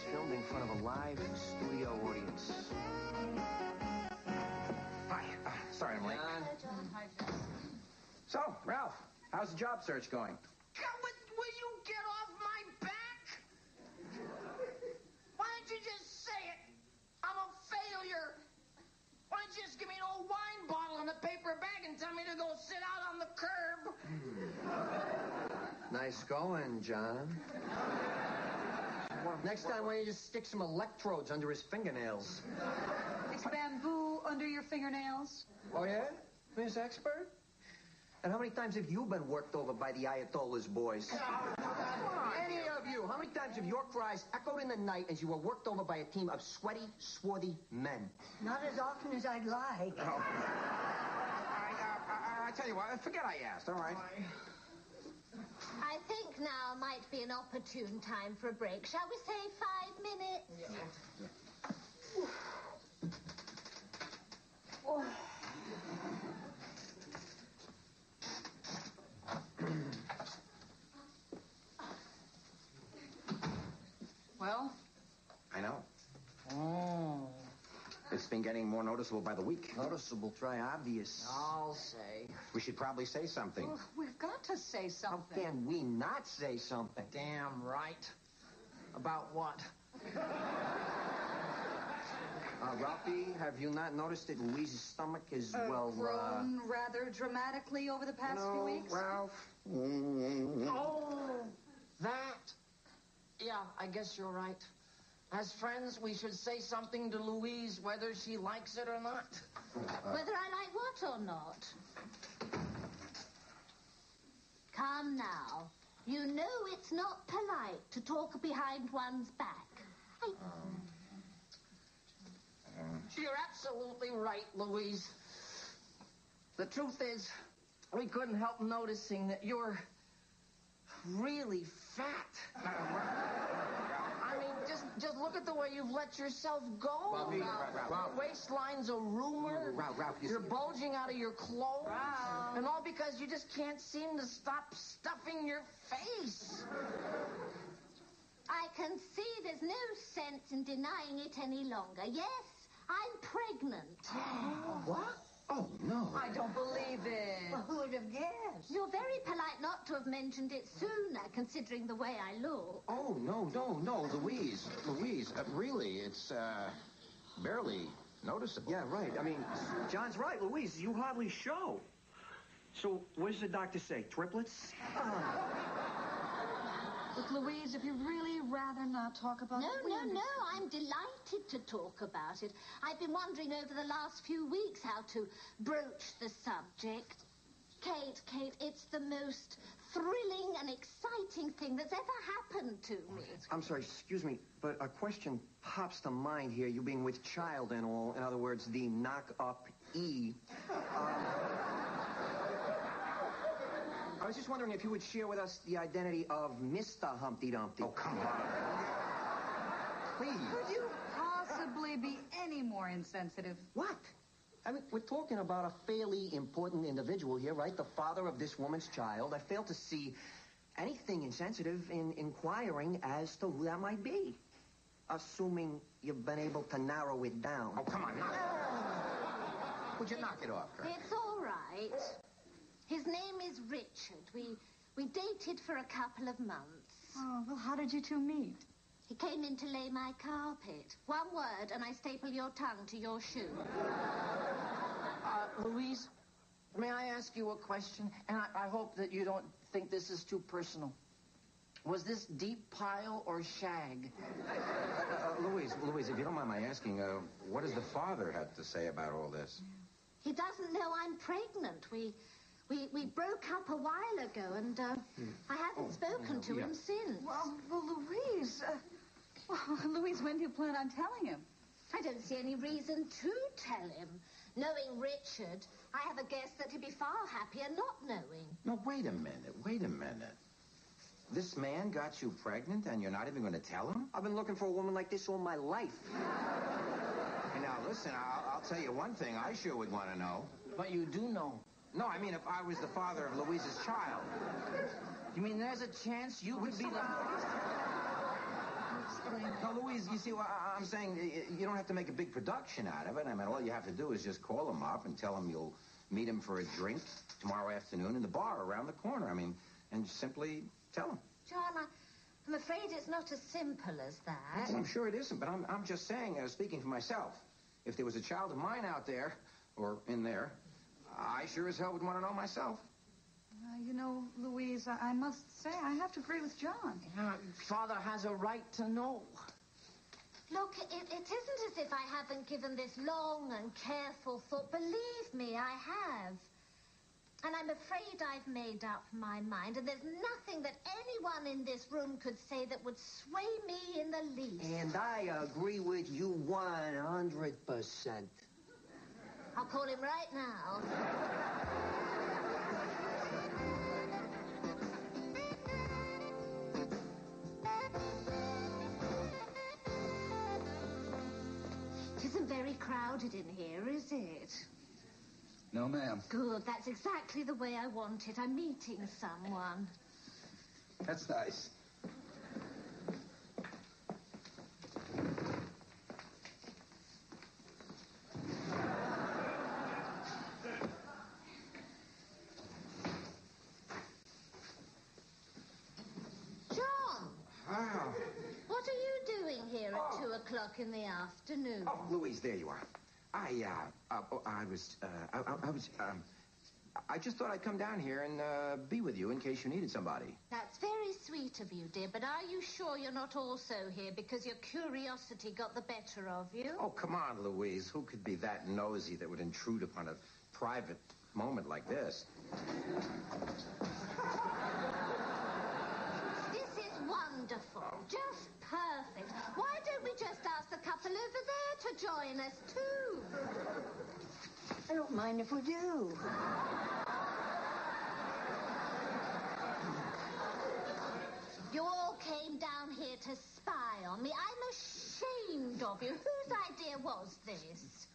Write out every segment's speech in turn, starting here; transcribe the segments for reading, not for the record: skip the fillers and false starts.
is filmed in front of a live studio audience. Hi. Sorry I'm late. Hi, John. Hi, John. So, Ralph, how's the job search going? Will you get off my back? Why don't you just say it? I'm a failure. Why don't you just give me an old wine bottle and a paper bag and tell me to go sit out on the curb? Nice going, John. Next time, why don't you just stick some electrodes under his fingernails? It's bamboo under your fingernails? Oh, yeah? Miss Expert? And how many times have you been worked over by the Ayatollah's boys? Any of you? How many times have your cries echoed in the night as you were worked over by a team of sweaty, swarthy men? Not as often as I'd like. Oh. I tell you what, forget I asked, all right? I think now might be an opportune time for a break. Shall we say 5 minutes? Yeah. Well? I know. Oh. It's been getting more noticeable by the week. Noticeable, try obvious. I'll say. We should probably say something. Oh, we've got to say How something. can we not say something? Damn right. About what? Ralphie, have you not noticed that Louise's stomach is, grown rather dramatically over the past few weeks? Ralph? Oh, that. Yeah, I guess you're right. As friends, we should say something to Louise, whether she likes it or not. Whether I like what or not. Come now. You know it's not polite to talk behind one's back. You're absolutely right, Louise. The truth is, we couldn't help noticing that you're really fat. I mean, just look at the way you've let yourself go. Ralphie, Ralph. Your waistline's a rumor. Ralph, You're bulging out of your clothes. Ralph. And all because you just can't seem to stop stuffing your face. I can see there's no sense in denying it any longer. Yes, I'm pregnant. What? Oh, no. I don't believe it. Well, who would have guessed? You're very polite not to have mentioned it sooner, considering the way I look. Oh, no, Louise. Really, it's, barely noticeable. Yeah, right. I mean, John's right, Louise. You hardly show. So, what does the doctor say? Triplets? Look, Louise, if you'd really rather not talk about it... No, I'm delighted to talk about it. I've been wondering over the last few weeks how to broach the subject. Kate, it's the most thrilling and exciting thing that's ever happened to me. I'm sorry, excuse me, but a question pops to mind here, you being with child and all. In other words, the knock-up E. I was just wondering if you would share with us the identity of Mr. Humpty Dumpty. Oh, come on. Please. Could you possibly be any more insensitive? What? I mean, we're talking about a fairly important individual here, right? The father of this woman's child. I fail to see anything insensitive in inquiring as to who that might be. Assuming you've been able to narrow it down. Oh, come on. Would you knock it off, Kurt? It's all right. His name is Richard. We dated for a couple of months. Oh, well, how did you two meet? He came in to lay my carpet. One word, and I staple your tongue to your shoe. Louise, may I ask you a question? And I hope that you don't think this is too personal. Was this deep pile or shag? Louise, if you don't mind my asking, what does the father have to say about all this? He doesn't know I'm pregnant. We broke up a while ago, and I haven't spoken to him since. Well, Louise... Louise, when do you plan on telling him? I don't see any reason to tell him. Knowing Richard, I have a guess that he'd be far happier not knowing. No, wait a minute. This man got you pregnant and you're not even going to tell him? I've been looking for a woman like this all my life. Hey, now, listen, I'll tell you one thing I sure would want to know. But you do know. No, I mean, if I was the father of Louise's child. You mean there's a chance you could be the... No, Louise, you see, I'm saying you don't have to make a big production out of it. I mean, all you have to do is just call him up and tell him you'll meet him for a drink tomorrow afternoon in the bar around the corner. I mean, and simply tell him. John, I'm afraid it's not as simple as that. Well, I'm sure it isn't, but I'm just saying, speaking for myself, if there was a child of mine out there, or in there, I sure as hell would want to know myself. You know, Louise, I must say, I have to agree with John. Father has a right to know. Look, it isn't as if I haven't given this long and careful thought. Believe me, I have. And I'm afraid I've made up my mind, and there's nothing that anyone in this room could say that would sway me in the least. And I agree with you 100%. I'll call him right now. It isn't very crowded in here, is it? No, ma'am. Good, that's exactly the way I want it. I'm meeting someone. That's nice. John! Wow. What are you doing here at 2 o'clock in the afternoon? Oh, Louise, there you are. I just thought I'd come down here and be with you in case you needed somebody. That's very sweet of you, dear, but are you sure you're not also here because your curiosity got the better of you? Oh, come on, Louise. Who could be that nosy that would intrude upon a private moment like this? This is wonderful. Just perfect. Why don't we just ask the couple over there to join us, too? I don't mind if we do. You all came down here to spy on me. I'm ashamed of you. Whose idea was this?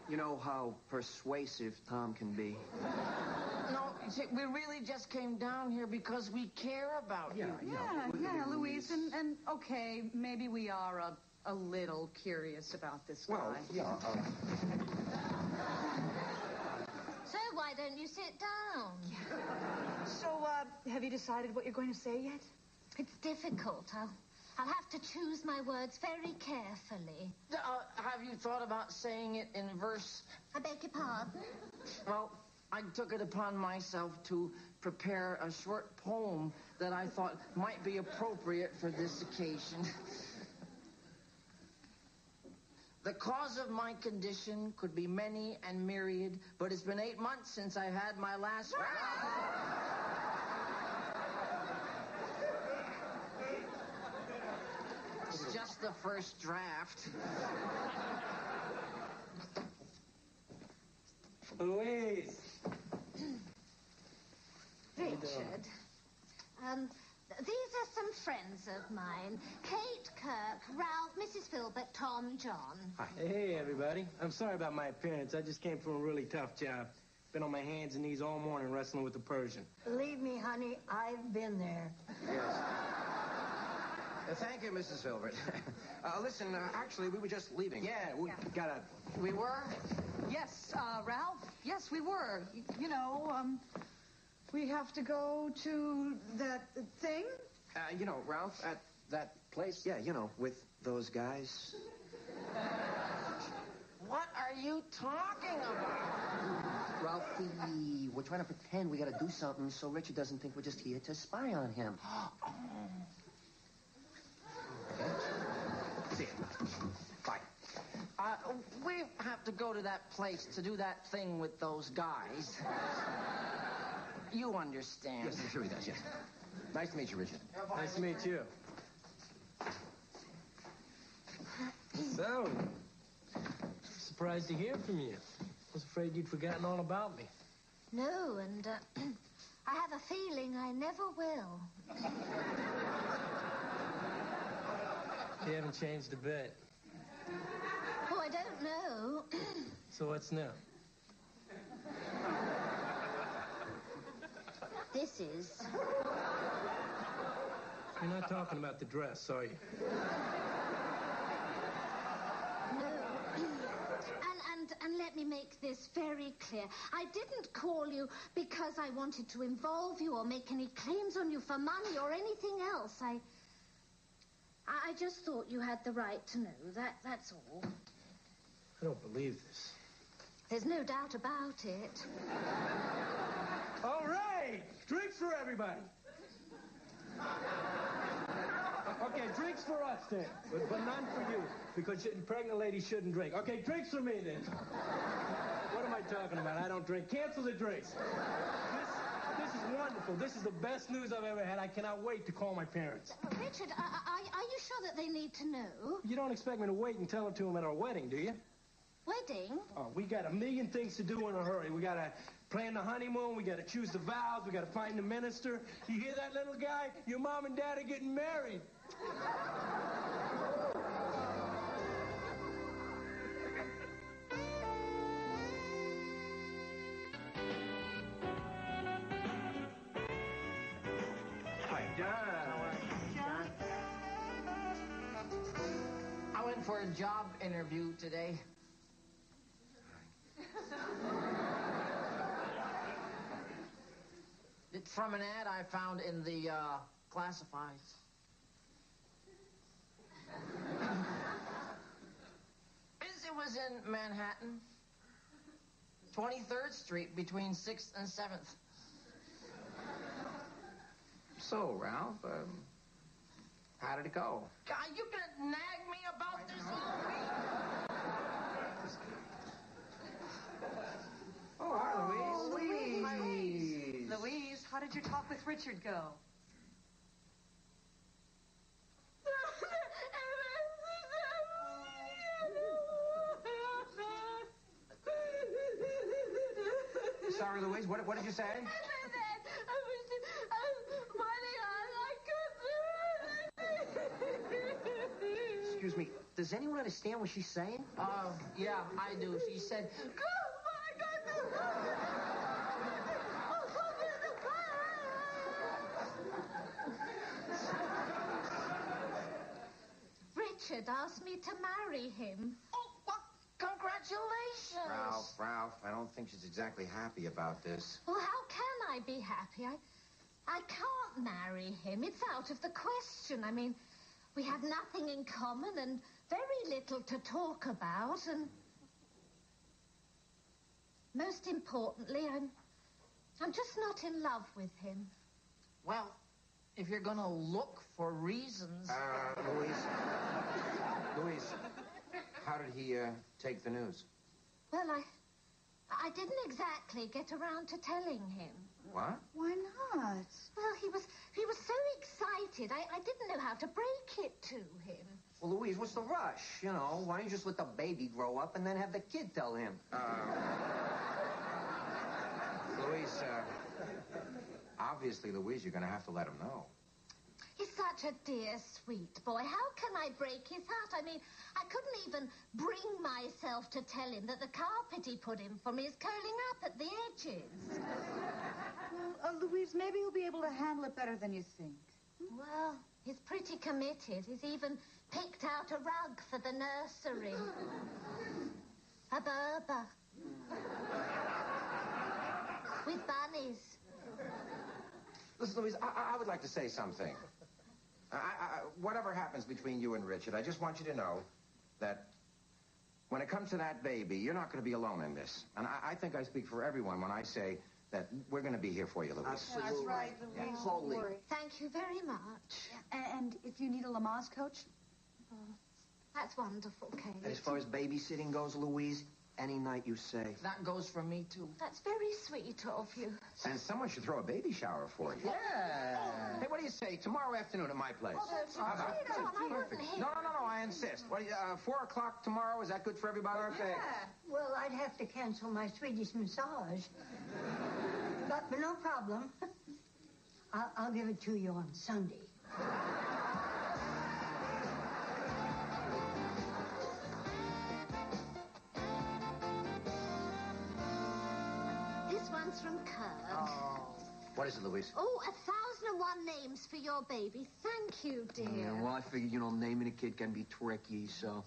You know how persuasive Tom can be. No, see, we really just came down here because we care about you. Yeah, Louise, and okay, maybe we are a little curious about this guy. Well, yeah. So why don't you sit down? So, have you decided what you're going to say yet? It's difficult. I'll have to choose my words very carefully. Have you thought about saying it in verse? I beg your pardon? Well, I took it upon myself to prepare a short poem that I thought might be appropriate for this occasion. The cause of my condition could be many and myriad, but it's been 8 months since I had my last... It's just the first draft. Louise! Richard, these are some friends of mine. Kate, Kirk, Ralph, Mrs. Filbert, Tom, John. Hey, everybody. I'm sorry about my appearance. I just came from a really tough job. Been on my hands and knees all morning wrestling with the Persian. Believe me, honey, I've been there. Yes. Thank you, Mrs. Filbert. Listen, actually, we were just leaving. Yeah, we gotta... We were? Yes, Ralph. Yes, we were. You know, we have to go to that thing. You know, Ralph, at that place? Yeah, you know, with those guys. What are you talking about? Ralphie, we're trying to pretend we gotta do something so Richard doesn't think we're just here to spy on him. See you. Bye. We have to go to that place to do that thing with those guys. You understand. Yes, I'm sure he does, yes. Nice to meet you, Richard. Nice to meet you. So, surprised to hear from you. Was afraid you'd forgotten all about me. No, and I have a feeling I never will. You haven't changed a bit. Oh, I don't know. So what's new? This is. You're not talking about the dress, are you? And let me make this very clear. I didn't call you because I wanted to involve you or make any claims on you for money or anything else. I just thought you had the right to know. That's all. I don't believe this. There's no doubt about it. All right! Drinks for everybody. Okay, drinks for us then, but none for you, because pregnant ladies shouldn't drink. Okay, drinks for me then. What am I talking about? I don't drink. Cancel the drinks. This is wonderful. This is the best news I've ever had. I cannot wait to call my parents. Richard, are you sure that they need to know? You don't expect me to wait and tell it to them at our wedding, do you? Wedding? Oh, we got a million things to do in a hurry. We got to plan the honeymoon. We got to choose the vows. We got to find the minister. You hear that, little guy? Your mom and dad are getting married. Hi, John. I went for a job interview today. It's from an ad I found in the classifieds. It was in Manhattan, 23rd Street, between 6th and 7th. So, Ralph, how did it go? God, you gonna nag me about this all week? Oh, hi, Louise. Hi, Louise. Louise, how did your talk with Richard go? Sorry, Louise, what did you say? Excuse me, does anyone understand what she's saying? Yeah, I do. She said, Richard asked me to marry him. oh, well, congratulations. Ralph, I don't think she's exactly happy about this. Well, how can I be happy? I can't marry him. It's out of the question. I mean, we have nothing in common and very little to talk about, and most importantly, I'm just not in love with him. Well, if you're gonna look for reasons... Louise, how did he take the news? Well, I didn't exactly get around to telling him. What? Why not? Well, he was so excited. I didn't know how to break it to him. Well, Louise, what's the rush? You know, why don't you just let the baby grow up and then have the kid tell him? Louise, obviously, Louise, you're going to have to let him know. He's such a dear, sweet boy. How can I break his heart? I mean, I couldn't even bring myself to tell him that the carpet he put in for me is curling up at the edges. Well, Louise, maybe you'll be able to handle it better than you think. Well, he's pretty committed. He's even picked out a rug for the nursery. A Berber. With bunnies. Listen, Louise, I would like to say something. Whatever happens between you and Richard, I just want you to know that when it comes to that baby, you're not going to be alone in this. And I think I speak for everyone when I say that we're going to be here for you, Louise. Absolutely. That's right, Louise. Yeah. Totally. Don't worry. Thank you very much. And if you need a Lamaze coach? That's wonderful, Kate. As far as babysitting goes, Louise, any night you say. That goes for me, too. That's very sweet of you. And someone should throw a baby shower for you. Yeah. Hey, what do you say? Tomorrow afternoon at my place. Oh, that's How about it? Tom, I wouldn't hit. No, I insist. What, 4 o'clock tomorrow, is that good for everybody? Perfect. Well, I'd have to cancel my Swedish massage. But no problem. I'll give it to you on Sunday. This one's from Kurt. Oh. What is it, Louise? Oh, 1,001 names for your baby. Thank you, dear. Yeah, well, I figured, naming a kid can be tricky, so...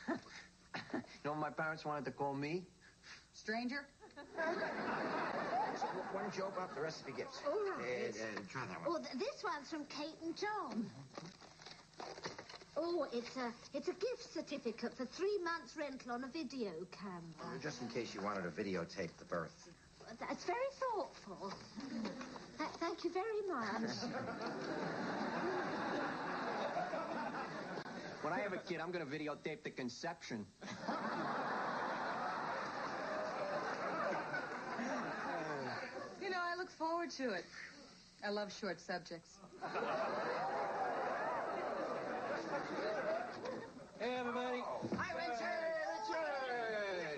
You know what my parents wanted to call me? Stranger? So, why don't you open up the rest of the gifts? All right. Try that one. Oh, this one's from Kate and John. Oh, it's a gift certificate for 3 months' rental on a video camera. Just in case you wanted to videotape the birth. That's very thoughtful. Thank you very much. When I have a kid, I'm going to videotape the conception. I look forward to it. I love short subjects. Hey, everybody. Hi, Richard!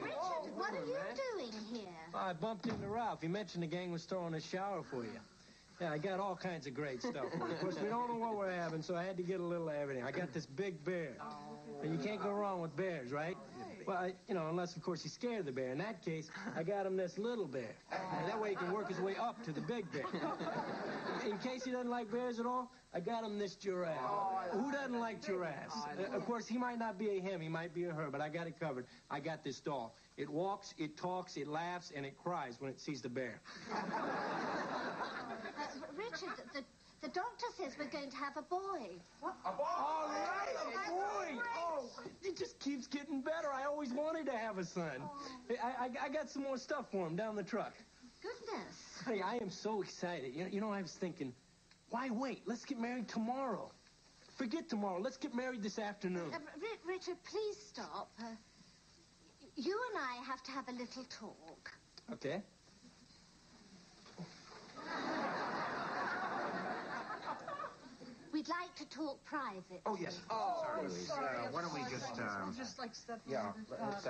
Richard, what are you doing here? I bumped into Ralph. He mentioned the gang was throwing a shower for you. Yeah, I got all kinds of great stuff for you. Of course, we don't know what we're having, so I had to get a little of everything. I got this big bear. And you can't go wrong with bears, right? Well, unless, of course, you scare the bear. In that case, I got him this little bear. And that way he can work his way up to the big bear. In case he doesn't like bears at all, I got him this giraffe. Who doesn't like giraffes? Of course, he might not be a him, he might be a her, but I got it covered. I got this doll. It walks, it talks, it laughs, and it cries when it sees the bear. Richard, the doctor says we're going to have a boy. What? A boy? All right, a boy. Oh, it just keeps getting better. I always wanted to have a son. I got some more stuff for him down the truck. Goodness. Honey, I am so excited. I was thinking, why wait? Let's get married tomorrow. Forget tomorrow. Let's get married this afternoon. Richard, please stop. You and I have to have a little talk. Okay. We'd like to talk private. Oh, yes. Oh, sorry, Louise. Why don't we just, Just like step Yeah, let's,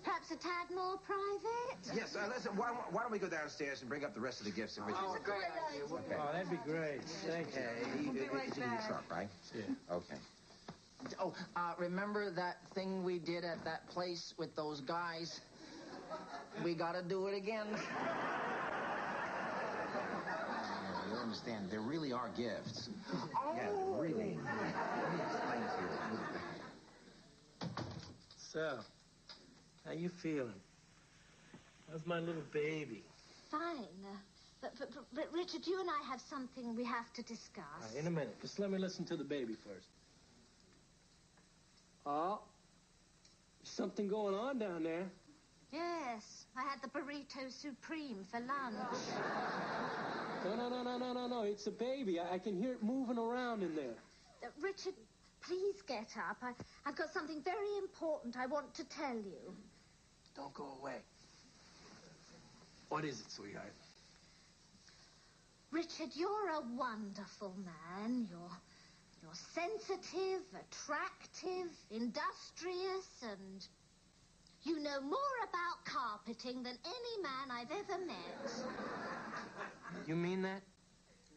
Perhaps a tad more private? Yes, listen, why don't we go downstairs and bring up the rest of the gifts and Richard... Oh, great idea. Okay. Oh, that'd be great. Thank you. It's in your truck, right? Yeah. Okay. Oh, remember that thing we did at that place with those guys? We gotta do it again. You don't understand. There really are gifts. Oh. Yeah, really. Let me explain to you. So, how you feeling? How's my little baby? Fine. But Richard, you and I have something we have to discuss. All right, in a minute. Just let me listen to the baby first. Oh, something going on down there. Yes, I had the burrito supreme for lunch. No. It's a baby. I can hear it moving around in there. Richard, please get up. I've got something very important I want to tell you. Don't go away. What is it, sweetheart? Richard, you're a wonderful man. You're sensitive, attractive, industrious, and you know more about carpeting than any man I've ever met. You mean that?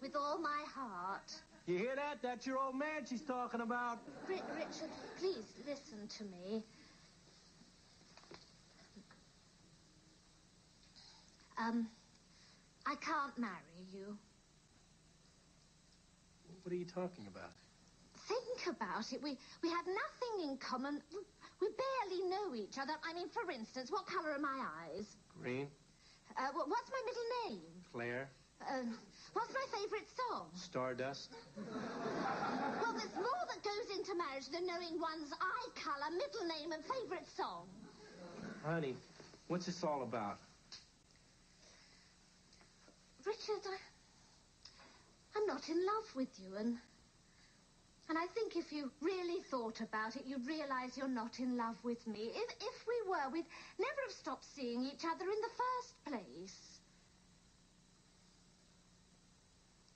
With all my heart. You hear that? That's your old man she's talking about. Richard, please listen to me. I can't marry you. What are you talking about? Think about it. We have nothing in common. We barely know each other. I mean, for instance, what color are my eyes? Green. What's my middle name? Claire. What's my favorite song? Stardust. Well, there's more that goes into marriage than knowing one's eye color, middle name, and favorite song. Honey, what's this all about? Richard, I'm not in love with you, and I think if you really thought about it, you'd realize you're not in love with me. If we were, we'd never have stopped seeing each other in the first place.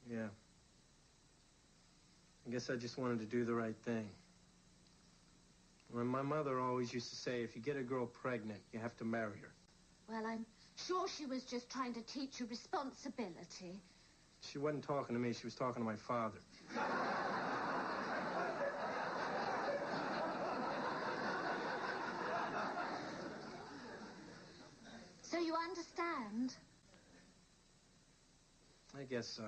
Yeah. I guess I just wanted to do the right thing. Well, my mother always used to say, if you get a girl pregnant, you have to marry her. Well, I'm sure she was just trying to teach you responsibility. She wasn't talking to me. She was talking to my father. So you understand understand? I guess so.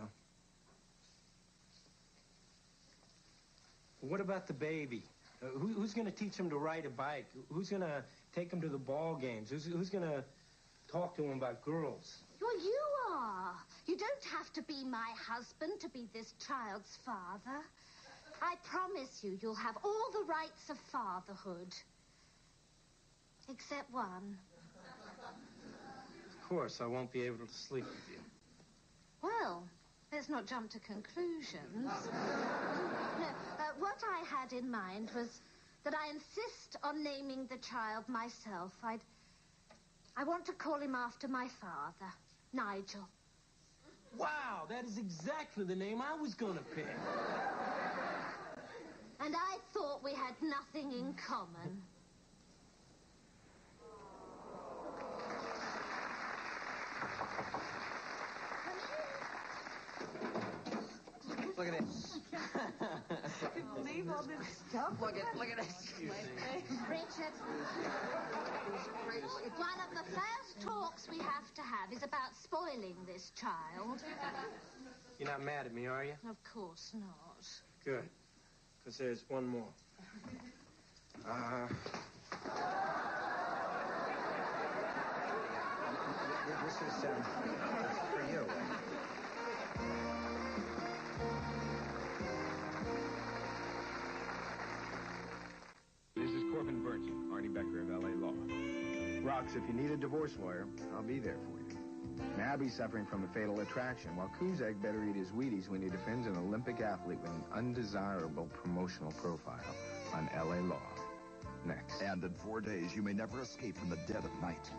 What about the baby? Who's going to teach him to ride a bike? Who's going to take him to the ball games? Who's going to talk to him about girls? Well, you are. You don't have to be my husband to be this child's father. I promise you, you'll have all the rights of fatherhood. Except one. Of course, I won't be able to sleep with you. Well, let's not jump to conclusions. No, what I had in mind was that I insist on naming the child myself. I want to call him after my father, Nigel. Wow, that is exactly the name I was going to pick. And I thought we had nothing in common. Look at this. Leave all this stuff. Look at this. Richard, one of the first talks we have to have is about spoiling this child. You're not mad at me, are you? Of course not. Good. Because there's one more. This is for you. This is Corbin Burnson, Arnie Becker of L.A. Law. Rox, if you need a divorce lawyer, I'll be there for you. Nabby's suffering from a fatal attraction, while Kuzak better eat his Wheaties when he defends an Olympic athlete with an undesirable promotional profile on L.A. Law. Next. And in 4 days, you may never escape from the dead of night.